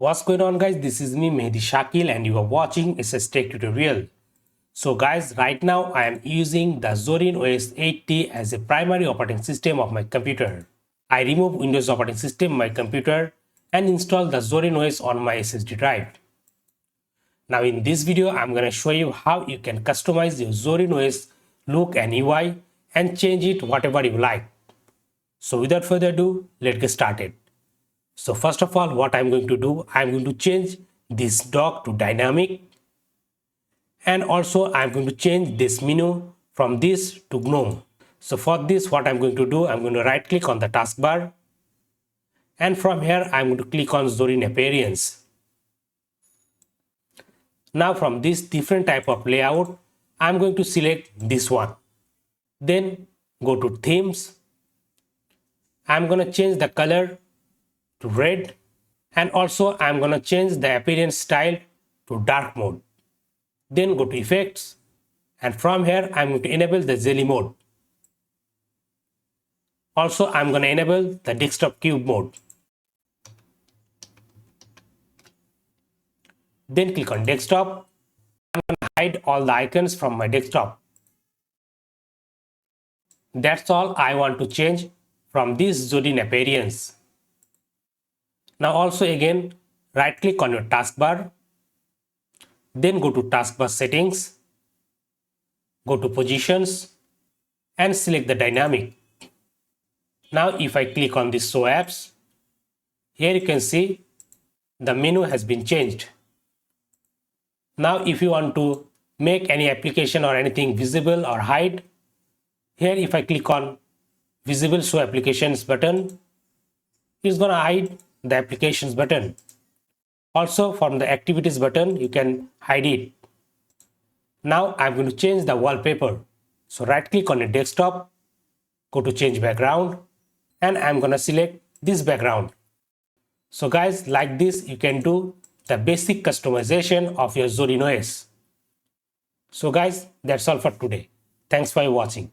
What's going on, guys? This is me Mehdi Shakil and you are watching SS Tech Tutorial. So guys, right now I am using the Zorin OS 8T as a primary operating system of my computer. I remove Windows operating system on my computer and install the Zorin OS on my SSD drive. Now in this video, I'm going to show you how you can customize your Zorin OS look and UI and change it whatever you like. So without further ado, let's get started. So first of all, what I'm going to do, I'm going to change this dock to dynamic, and also I'm going to change this menu from this to GNOME. So for this, what I'm going to do, I'm going to right click on the taskbar, and from here I'm going to click on Zorin Appearance. Now from this different type of layout, I'm going to select this one. Then go to themes. I'm going to change the color to red, and also I'm going to change the appearance style to dark mode. Then go to effects, and from here I'm going to enable the jelly mode. Also I'm going to enable the desktop cube mode. Then click on desktop. I'm going to hide all the icons from my desktop. That's all I want to change from this Zorin appearance. Now also again, right click on your taskbar, then go to taskbar settings, go to positions and select the dynamic. Now if I click on this show apps, here you can see the menu has been changed. Now if you want to make any application or anything visible or hide, here if I click on visible show applications button, it's gonna hide the applications button. Also from the activities button, you can hide it. Now I'm going to change the wallpaper. So right click on your desktop, go to change background, and I'm going to select this background. So guys, like this, you can do the basic customization of your Zorin OS. So guys, that's all for today. Thanks for watching.